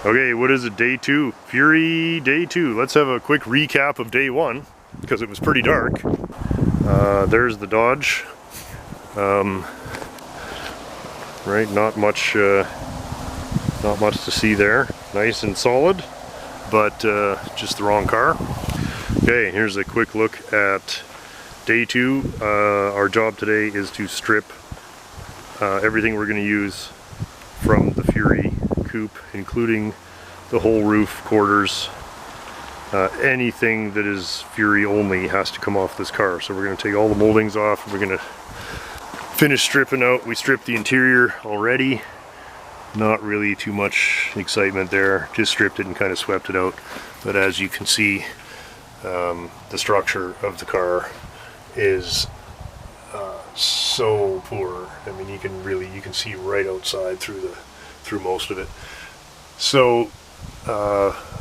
Okay, what is it? Day 2. Fury day 2. Let's have a quick recap of day 1 because it was pretty dark. There's the Dodge. Right, not much to see there. Nice and solid, but just the wrong car. Okay, here's a quick look at day 2. Our job today is to strip everything we're going to use from the Fury coupe, including the whole roof, quarters, anything that is Fury only has to come off this car. So we're going to take all the moldings off, we're going to finish stripping out. We stripped the interior already, not really too much excitement there, just stripped it and kind of swept it out. But as you can see, the structure of the car is so poor. I mean, you can see right outside through most of it. So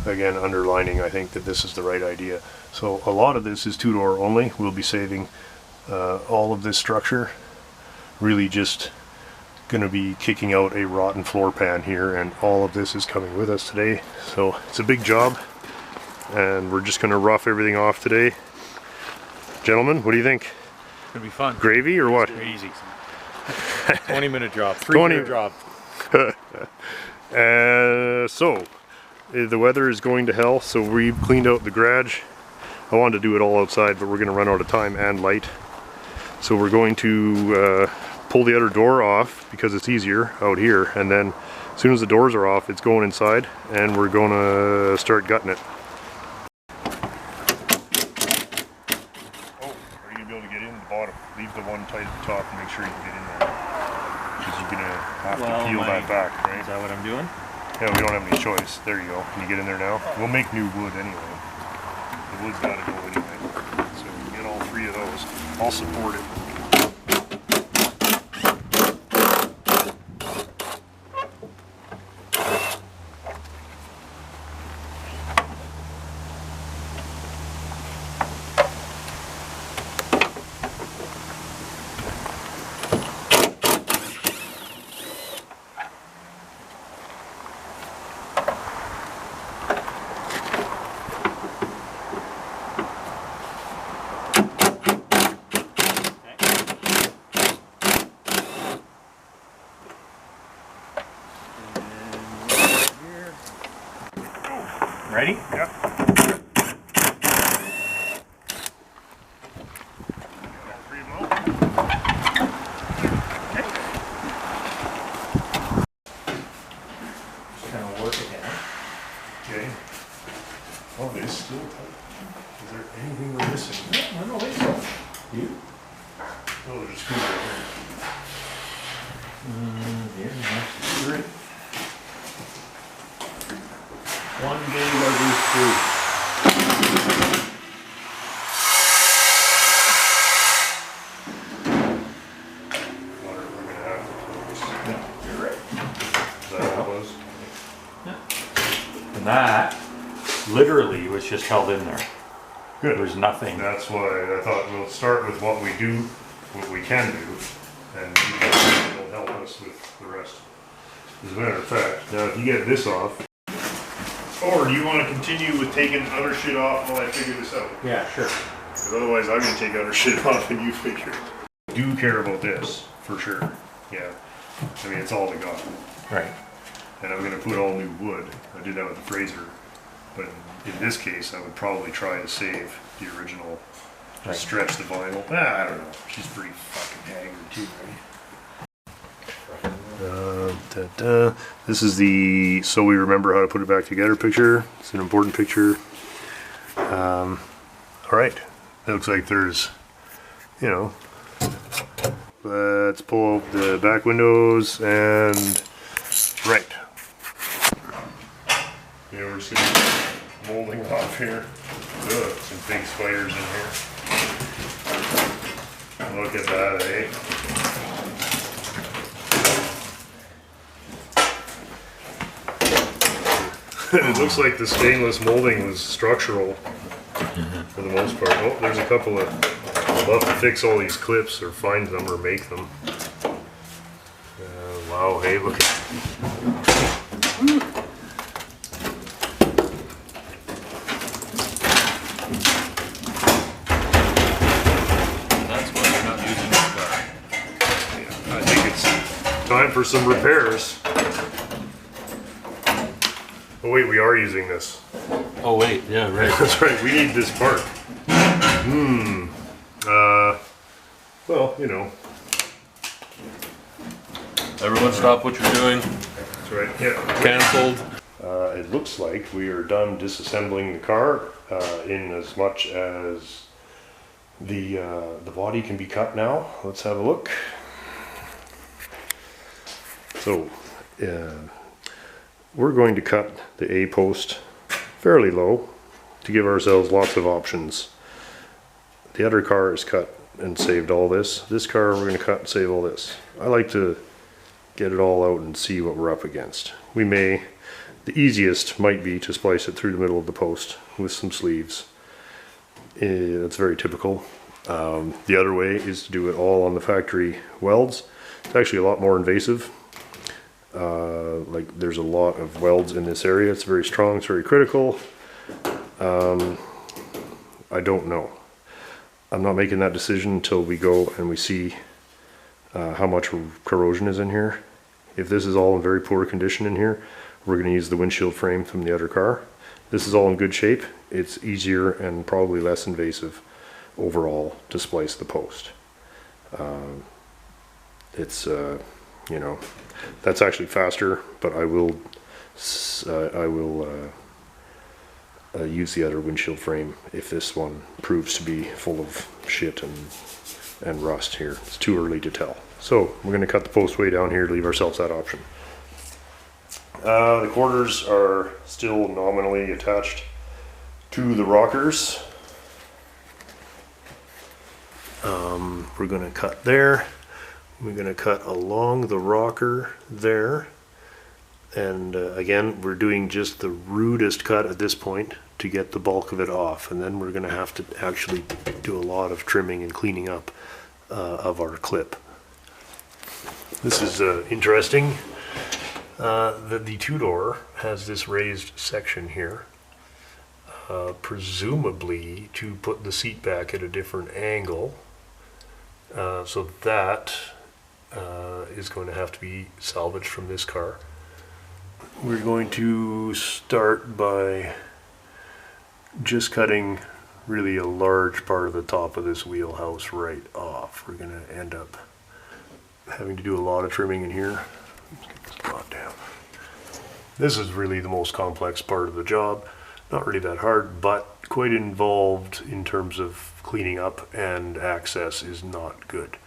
again, underlining, I think that this is the right idea. So a lot of this is two-door only. We'll be saving all of this structure. Really just going to be kicking out a rotten floor pan here, and all of this is coming with us today. So it's a big job, and we're just going to rough everything off today. Gentlemen, what do you think? It's going to be fun. Gravy or what? Easy. 20-minute job. 3-minute job. So the weather is going to hell, so we cleaned out the garage. I wanted to do it all outside, but we're going to run out of time and light. So we're going to pull the other door off because it's easier out here, and then as soon as the doors are off, it's going inside and we're going to start gutting it. Oh, are you going to be able to get in the bottom? Leave the one tight at the top and make sure you can get in there, because you're going to have to peel that back, right? Is that what I'm doing? Yeah, we don't have any choice. There you go. Can you get in there now? We'll make new wood anyway. The wood's got to go anyway. So we can get all 3 of those. I'll support it. Ready? Yep. Just kind of work it down. Okay. Oh, it is still tight. Is there anything we're missing? I don't think so. You? Oh, there's a screwdriver. You're in. One big ugly screw. You're right. Is that what it was? Yeah. And that literally was just held in there. Good. There's nothing. That's why I thought we'll start with what we do, what we can do, and it'll help us with the rest. As a matter of fact, now if you get this off, or do you want to continue with taking other shit off while I figure this out? Yeah, sure. Because otherwise I'm going to take other shit off and you figure it. I do care about this, for sure. Yeah. I mean, it's all we got. Right. And I'm going to put all new wood. I did that with the Fraser. But in this case, I would probably try to save the original. Just Right. stretch the vinyl. I don't know. She's pretty fucking haggard too, right? This is the so we remember how to put it back together picture. It's an important picture. Alright, it looks like there's, you know, let's pull up the back windows and right. Yeah, we're just gonna be molding off here. Ugh, some big spiders in here. Look at that, eh? It looks like the stainless molding was structural for the most part. Oh, there's a couple of, I'll have to fix all these clips or find them or make them. Wow, hey, look at for some repairs. Oh wait, we are using this. Oh wait, yeah, right. That's right, we need this part. Well, you know. Everyone stop what you're doing. That's right, yeah. Cancelled. It looks like we are done disassembling the car in as much as the body can be cut now. Let's have a look. So, we're going to cut the A post fairly low to give ourselves lots of options. The other car is cut and saved all this. This car we're going to cut and save all this. I like to get it all out and see what we're up against. The easiest might be to splice it through the middle of the post with some sleeves. That's very typical. The other way is to do it all on the factory welds. It's actually a lot more invasive. Like there's a lot of welds in this area. It's very strong, it's very critical. I don't know. I'm not making that decision until we go and we see how much corrosion is in here. If this is all in very poor condition in here, we're going to use the windshield frame from the other car. This is all in good shape. It's easier and probably less invasive overall to splice the post. You know, that's actually faster, but I will use the other windshield frame if this one proves to be full of shit and rust here. It's too early to tell. So we're going to cut the post way down here to leave ourselves that option. The quarters are still nominally attached to the rockers. We're going to cut there. We're going to cut along the rocker there. And again, we're doing just the rudest cut at this point to get the bulk of it off. And then we're going to have to actually do a lot of trimming and cleaning up of our clip. This is interesting. The two-door has this raised section here, presumably to put the seat back at a different angle. So that is going to have to be salvaged from this car. We're going to start by just cutting really a large part of the top of this wheelhouse right off. We're going to end up having to do a lot of trimming in here. Let's get this brought down. This is really the most complex part of the job. Not really that hard, but quite involved in terms of cleaning up, and access is not good.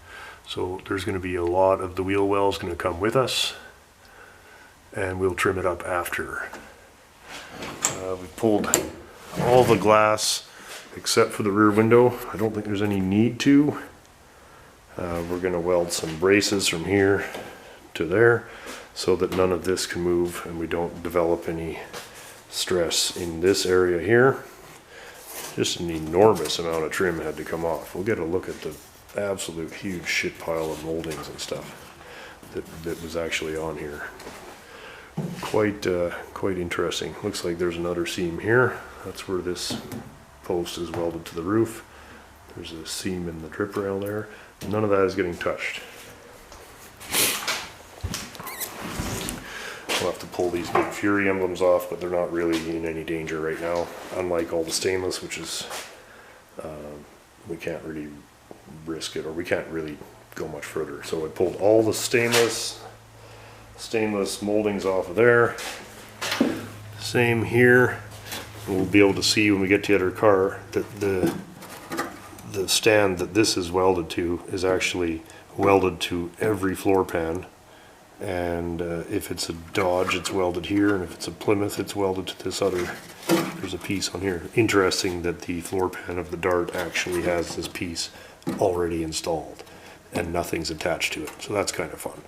So there's going to be a lot of the wheel wells going to come with us, and we'll trim it up after. We pulled all the glass except for the rear window. I don't think there's any need to. We're going to weld some braces from here to there so that none of this can move and we don't develop any stress in this area here. Just an enormous amount of trim had to come off. We'll get a look at the absolute huge shit pile of moldings and stuff that was actually on here. Quite interesting. Looks like there's another seam here. That's where this post is welded to the roof. There's a seam in the drip rail there. None of that is getting touched. We'll have to pull these big Fury emblems off, but they're not really in any danger right now. Unlike all the stainless, which is, we can't really risk it, or we can't really go much further. So I pulled all the stainless moldings off of there. Same here. We'll be able to see when we get to the other car that the stand that this is welded to is actually welded to every floor pan. And if it's a Dodge, it's welded here, and if it's a Plymouth, it's welded to this other. There's a piece on here. Interesting that the floor pan of the Dart actually has this piece already installed and nothing's attached to it. So that's kind of fun.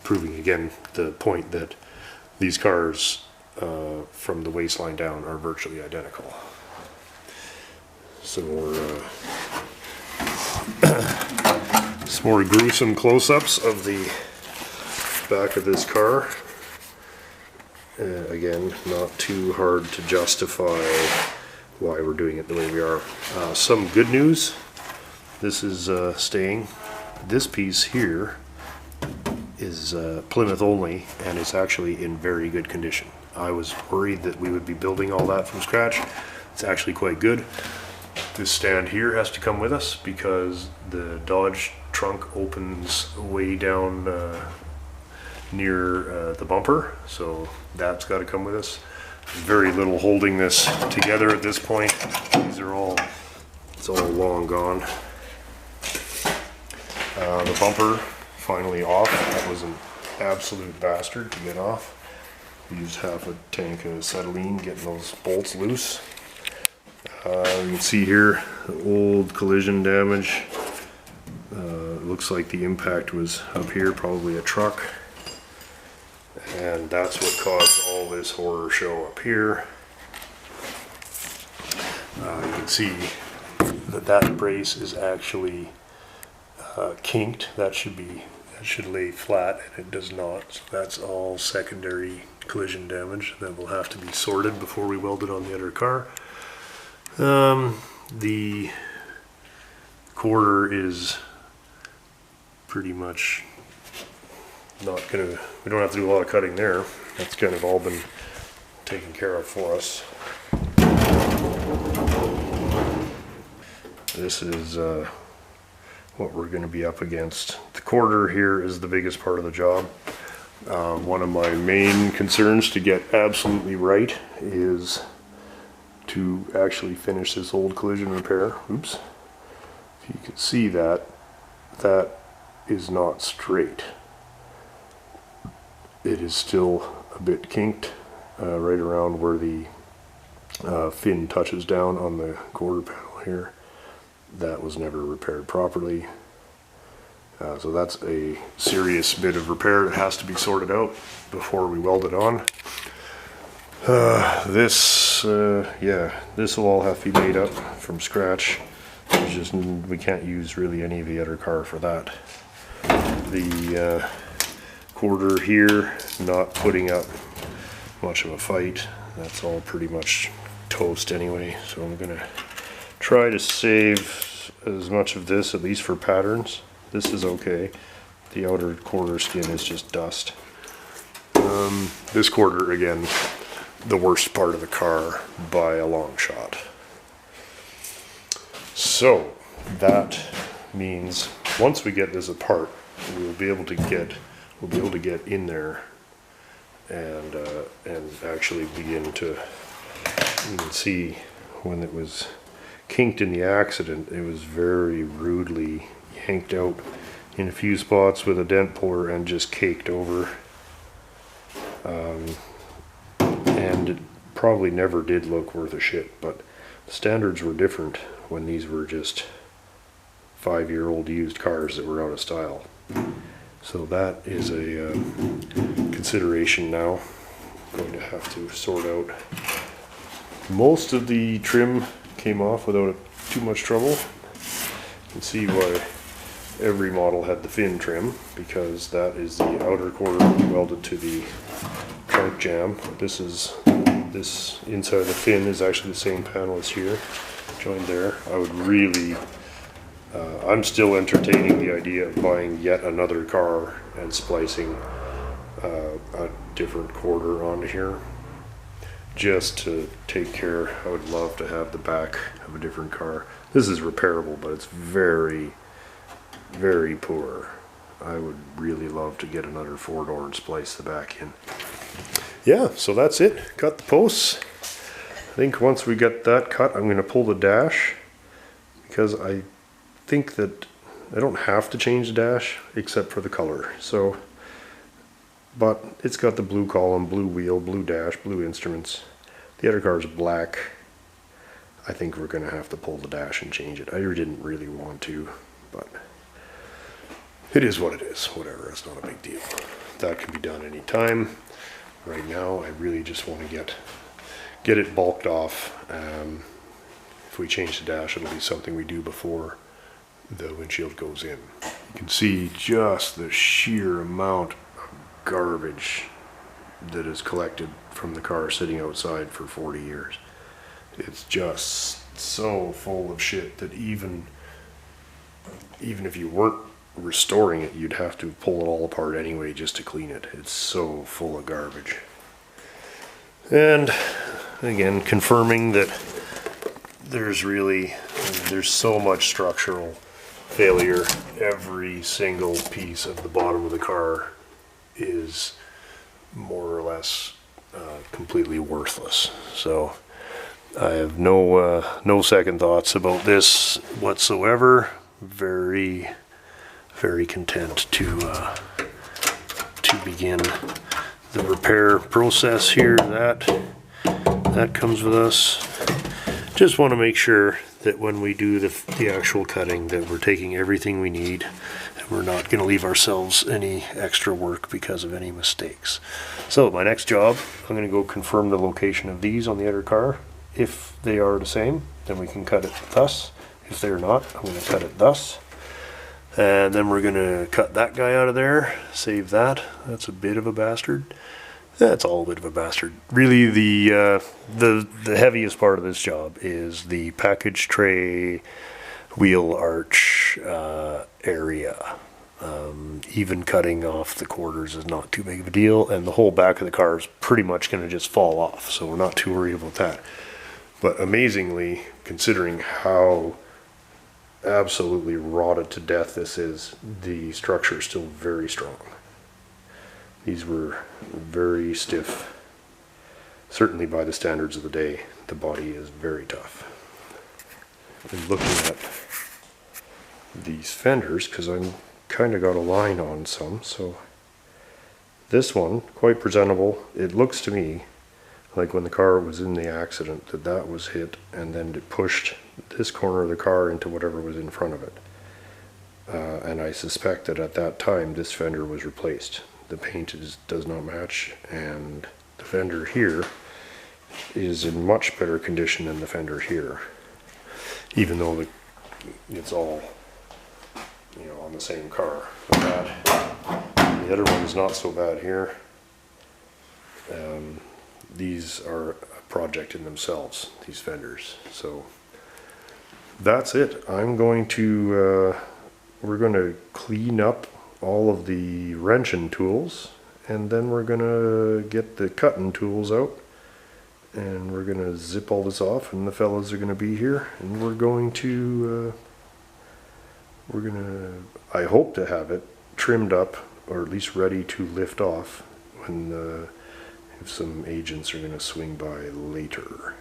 Proving again the point that these cars from the waistline down are virtually identical. Some more gruesome close-ups of the back of this car. Again, not too hard to justify why we're doing it the way we are. Some good news. This is staying. This piece here is Plymouth only, and it's actually in very good condition. I was worried that we would be building all that from scratch. It's actually quite good. This stand here has to come with us because the Dodge trunk opens way down near the bumper, so that's got to come with us. There's very little holding this together at this point. These are all, it's all long gone. The bumper finally off. That was an absolute bastard to get off. We used half a tank of acetylene getting those bolts loose. You can see here the old collision damage. Looks like the impact was up here, probably a truck. And that's what caused all this horror show up here. You can see that brace is actually kinked. That should lay flat, and it does not. So that's all secondary collision damage that will have to be sorted before we weld it on the other car. The quarter is pretty much not gonna, we don't have to do a lot of cutting there. That's kind of all been taken care of for us. This is what we're going to be up against. The quarter here is the biggest part of the job. One of my main concerns to get absolutely right is to actually finish this old collision repair. Oops. If you can see that, that is not straight. It is still a bit kinked right around where the fin touches down on the quarter panel here. That was never repaired properly. So that's a serious bit of repair that has to be sorted out before we weld it on. This will all have to be made up from scratch. We can't use really any of the other car for that. The quarter here, not putting up much of a fight. That's all pretty much toast anyway. So I'm gonna try to save as much of this, at least for patterns. This is okay. The outer quarter skin is just dust. This quarter, again, the worst part of the car by a long shot. So that means once we get this apart, we'll be able to get in there and actually begin to, you can see when it was kinked in the accident, it was very rudely yanked out in a few spots with a dent puller and just caked over. And it probably never did look worth a shit, but the standards were different when these were just 5-year-old used cars that were out of style. So that is a consideration now. I'm going to have to sort out. Most of the trim came off without too much trouble. You can see why every model had the fin trim, because that is the outer quarter welded to the trunk jamb. This inside the fin is actually the same panel as here, joined there. I would really, I'm still entertaining the idea of buying yet another car and splicing a different quarter onto here, just to take care. I would love to have the back of a different car. This is repairable, but it's very, very poor. I would really love to get another 4-door and splice the back in. Yeah, so that's it. Cut the posts. I think once we get that cut, I'm going to pull the dash, because I think that I don't have to change the dash except for the color. So, but it's got the blue column, blue wheel, blue dash, blue instruments. The other car is black. I think we're going to have to pull the dash and change it. I didn't really want to, but it is what it is. Whatever, it's not a big deal. That can be done anytime. Right now, I really just want to get it bulked off. If we change the dash, it'll be something we do before the windshield goes in. You can see just the sheer amount of garbage that is collected from the car sitting outside for 40 years. It's just so full of shit that even if you weren't restoring it, you'd have to pull it all apart anyway just to clean it. It's so full of garbage. And again, confirming that there's so much structural failure. Every single piece of the bottom of the car is more or less completely worthless. So I have no second thoughts about this whatsoever. Very, very content to begin the repair process here. That comes with us. Just want to make sure that when we do the actual cutting, that we're taking everything we need, and we're not going to leave ourselves any extra work because of any mistakes. So my next job, I'm going to go confirm the location of these on the other car. If they are the same, then we can cut it thus. If they're not, I'm going to cut it thus. And then we're going to cut that guy out of there, save that. That's a bit of a bastard. That's all a bit of a bastard. Really, the heaviest part of this job is the package tray wheel arch area. Even cutting off the quarters is not too big of a deal, and the whole back of the car is pretty much going to just fall off, so we're not too worried about that. But amazingly, considering how absolutely rotted to death this is, the structure is still very strong. These were very stiff, certainly by the standards of the day. The body is very tough. I'm looking at these fenders because I'm kind of got a line on some, so this one, quite presentable. It looks to me like when the car was in the accident that was hit, and then it pushed this corner of the car into whatever was in front of it. And I suspect that at that time this fender was replaced. The paint does not match, and the fender here is in much better condition than the fender here, even though it's all, you know, on the same car. The other one is not so bad here. These are a project in themselves, these fenders. So that's it. I'm going to we're going to clean up all of the wrenching tools, and then we're going to get the cutting tools out, and we're going to zip all this off, and the fellas are going to be here, and we're going to I hope to have it trimmed up, or at least ready to lift off when if some agents are going to swing by later.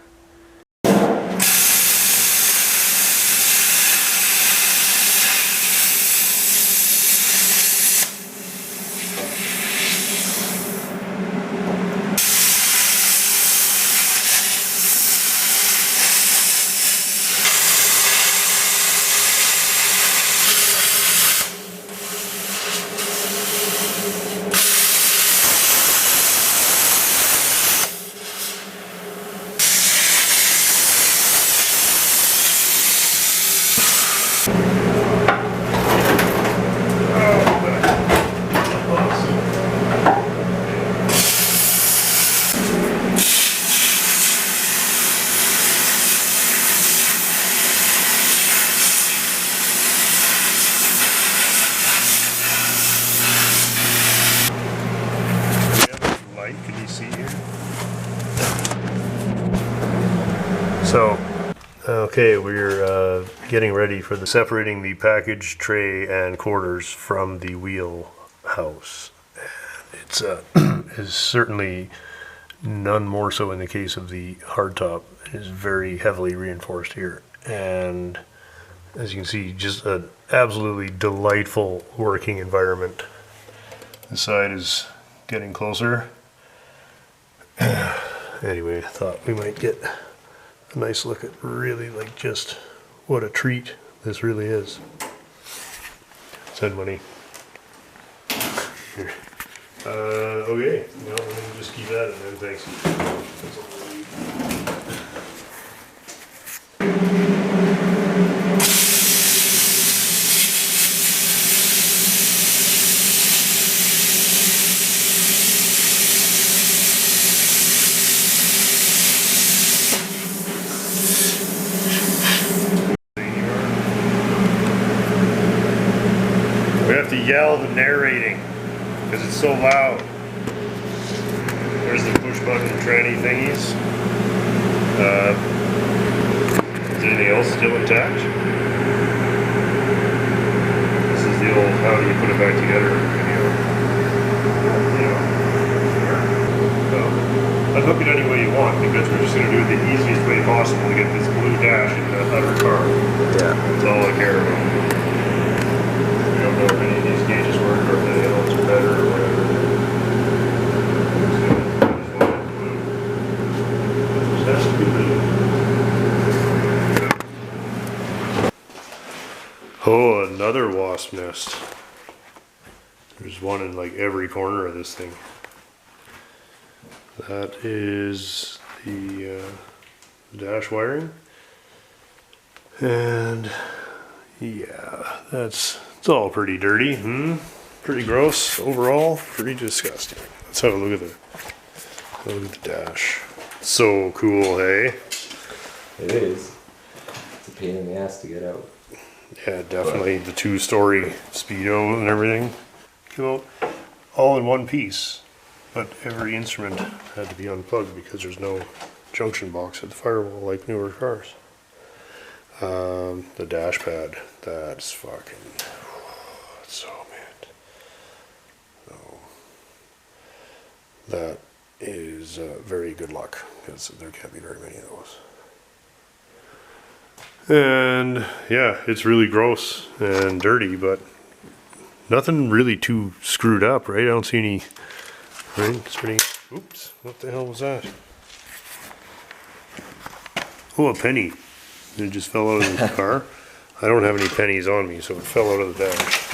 So, okay, we're getting ready for separating the package tray and quarters from the wheel house. And it's is certainly none more so in the case of the hardtop. It is very heavily reinforced here, and as you can see, just an absolutely delightful working environment. This side is getting closer. Anyway, I thought we might get a nice look at really like just what a treat this really is. Send money. Here. Okay, well, let me just keep that and then thanks. yell the narrating because it's so loud. There's the push button tranny thingies. Is anything else still intact? This is the old how do you put it back together video. Unhook it any way you want because we're just going to do it the easiest way possible to get this blue dash in the other car. Yeah. That's all I care about. We don't know if any of these gauges work or if anything else are better or whatever. Just has to be blue. Oh, another wasp nest. There's one in like every corner of this thing. That is the dash wiring, and yeah, it's all pretty dirty, pretty gross overall, pretty disgusting. Let's have a look at the dash. So cool, hey? It is. It's a pain in the ass to get out. Yeah, definitely. The 2-story speedo and everything. Cool. All in one piece. But every instrument had to be unplugged because there's no junction box at the firewall like newer cars. The dash pad, that's fucking, it's so mad. Oh, that is very good luck because there can't be very many of those. And yeah, it's really gross and dirty, but nothing really too screwed up, right? I don't see any. Right, it's pretty, oops, what the hell was that? Oh, a penny. It just fell out of the car. I don't have any pennies on me, so it fell out of the dash.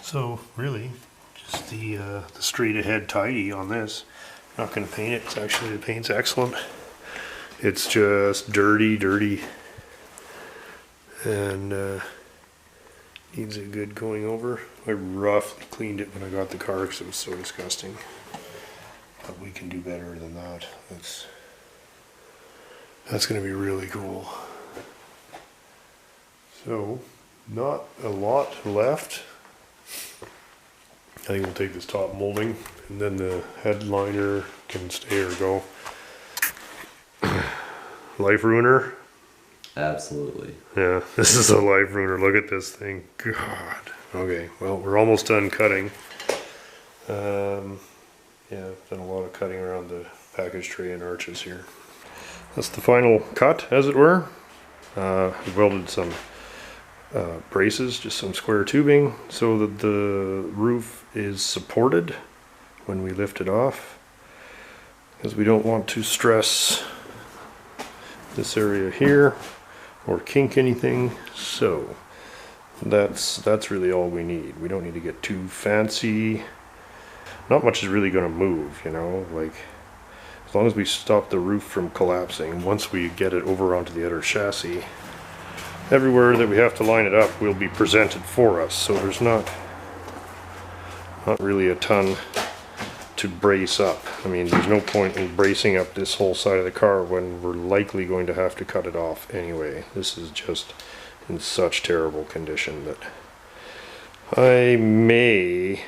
So, really, just the straight ahead tidy on this. Not going to paint it, the paint's excellent. It's just dirty. And needs a good going over. I roughly cleaned it when I got the car because it was so disgusting. But we can do better than that. That's going to be really cool. So, not a lot left. I think we'll take this top molding and then the headliner can stay or go. Life ruiner. Absolutely. Yeah, this is a life ruiner. Look at this thing. God. Okay, well, we're almost done cutting. Yeah, done a lot of cutting around the package tray and arches here. That's the final cut, as it were. We welded some braces, just some square tubing, so that the roof is supported when we lift it off, because we don't want to stress this area here or kink anything. So that's really all we need. We don't need to get too fancy. Not much is really going to move, you know, like as long as we stop the roof from collapsing. Once we get it over onto the other chassis, everywhere that we have to line it up will be presented for us, so there's not really a ton to brace up. I mean, there's no point in bracing up this whole side of the car when we're likely going to have to cut it off anyway. This is just in such terrible condition that I may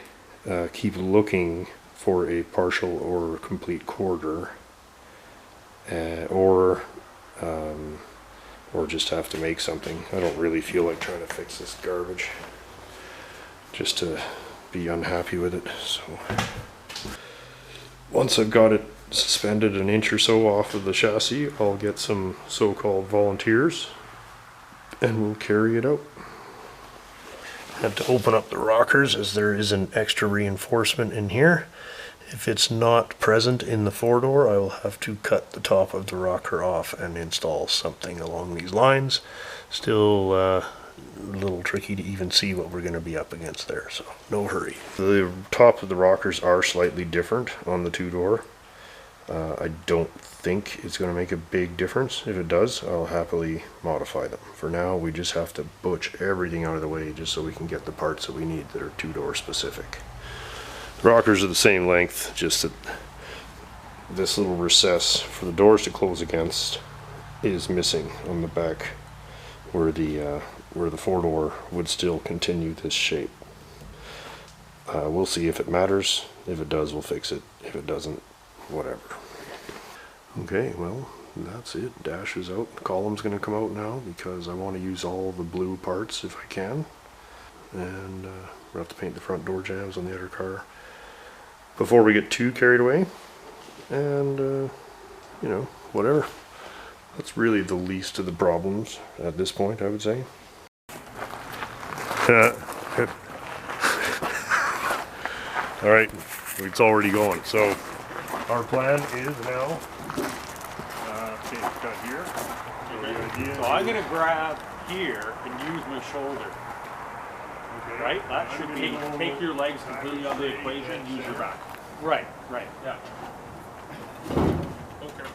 keep looking for a partial or complete quarter, or just have to make something. I don't really feel like trying to fix this garbage just to be unhappy with it. So once I've got it suspended an inch or so off of the chassis, I'll get some so-called volunteers and we'll carry it out. Had to open up the rockers as there is an extra reinforcement in here. If it's not present in the 4-door, I will have to cut the top of the rocker off and install something along these lines. Still a little tricky to even see what we're going to be up against there, so no hurry. The top of the rockers are slightly different on the 2-door. I don't think it's going to make a big difference. If it does, I'll happily modify them. For now, we just have to butch everything out of the way just so we can get the parts that we need that are 2-door specific. The rockers are the same length, just that this little recess for the doors to close against is missing on the back, where the 4-door would still continue this shape. We'll see if it matters. If it does, we'll fix it. If it doesn't, whatever. Okay, well, that's it. Dash is out. The column's going to come out now because I want to use all the blue parts if I can. And we'll have to paint the front door jambs on the other car before we get too carried away. And, you know, whatever. That's really the least of the problems at this point, I would say. Alright, it's already going. So, our plan is now, okay, got here. So I'm going to grab here and use my shoulder. Okay. Right? That should be, take your legs completely out of the equation, use your back. Right, yeah. Okay.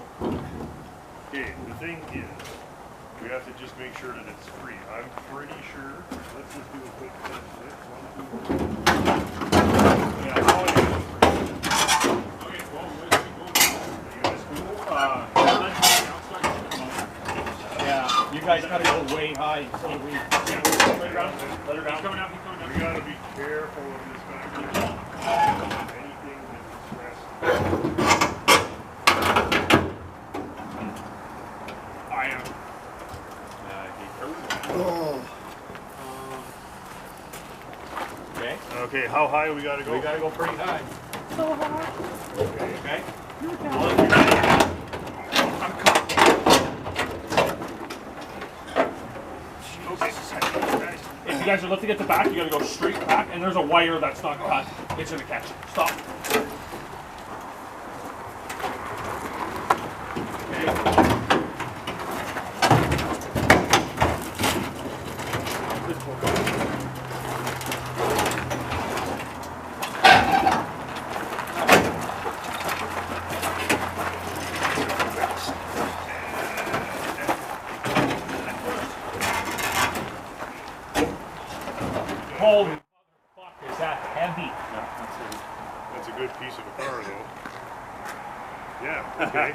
Okay, the thing is, we have to just make sure that it's free. I'm pretty sure. Let's just do a quick test. 1, 2, 3. Yeah, how it is. Okay, well, You guys cool? yeah, you guys gotta go way high. So we, let her down. Let her down. He's coming up, he's coming up. We gotta be careful of this back here. Anything that's stressed. I am. Okay. Okay, how high we gotta go? We gotta go pretty high. Okay. If you guys are lifting at the back, you gotta go straight back, and there's a wire that's not cut. It's gonna catch it. Stop. Holy fuck, is that heavy? That's a good piece of a car, though. Yeah, okay.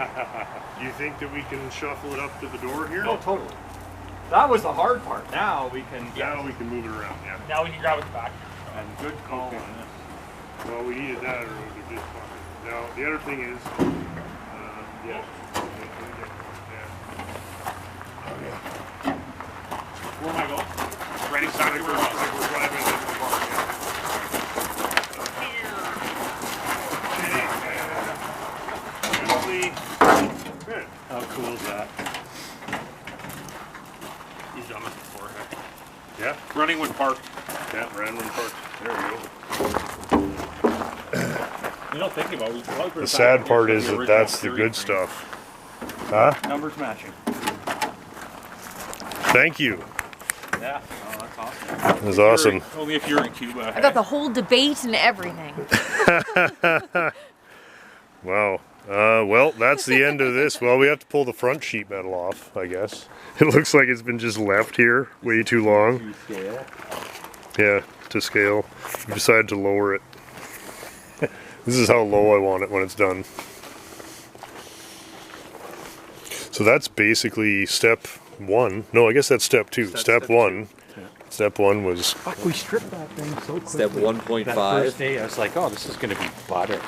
You think that we can shuffle it up to the door here? Oh, totally. That was the hard part. Now we can Now we can move it around, yeah. Now we can grab it back. And good call on this. Well, we needed that or it would have just fucking. Now, the other thing is, yeah. Where am I going? Right exactly where we're driving into the park, yeah. Good. How cool is that? He's done this before, huh? Yeah. Running when parked. Yeah, Random Park. There we go. You know, thinking about it, The sad part is that that's the good stuff. Huh? Numbers matching. Thank you. Yeah. Oh, that's awesome. That was awesome. Only if you're in Cuba. I got the whole debate and everything. Wow. Well, that's the end of this. Well, we have to pull the front sheet metal off, I guess. It looks like it's been just left here way too long. To scale. Yeah, to scale. We decided to lower it. This is how low I want it when it's done. So that's basically step 1. No, I guess that's step 2. Step 1. Yeah. Step 1 was... Fuck, we stripped that thing so quickly. Step 1.5. That first day, I was like, oh, this is going to be butter.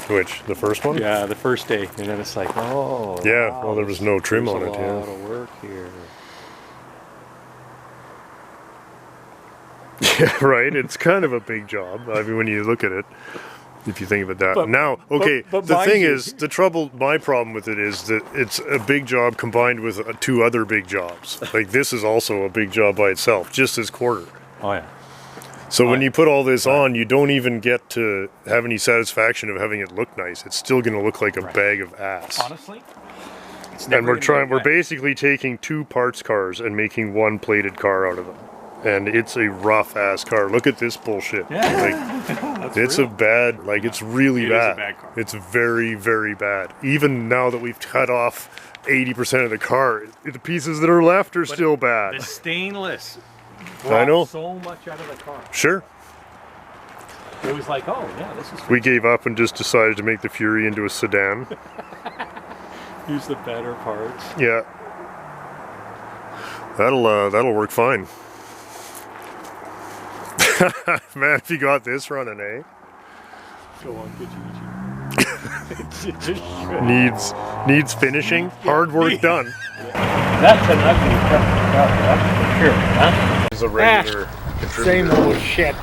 Which? The first one? Yeah, the first day. And then it's like, oh. Yeah, wow, well, there was no trim on it, There's a yeah. lot of work here. Yeah, right. It's kind of a big job. I mean, when you look at it, if you think of it that. But- now, okay, but the mind thing you- is, my problem with it is that it's a big job combined with 2 other big jobs. Like, this is also a big job by itself, just as quarter. Oh, yeah. So when you put all this on, you don't even get to have any satisfaction of having it look nice. It's still going to look like a bag of ass. Honestly, it's And never gonna we're look bad. basically taking 2 parts cars and making 1 plated car out of them. And it's a rough ass car. Look at this bullshit. Yeah. Like, it's a bad, like, it's really It is bad. a bad car. It's very, very bad. Even now that we've cut off 80% of the car, the pieces that are left are still bad. The stainless I know. brought so much out of the car. Sure. It was like, oh yeah, this is. We gave up and just decided to make the Fury into a sedan. Use the better parts. Yeah. That'll work fine. Man, if you got this running, eh? Go on, good it just Needs finishing. Hard work done. That's an ugly truck, that's for sure, huh? It's a regular contributor. Same old shit.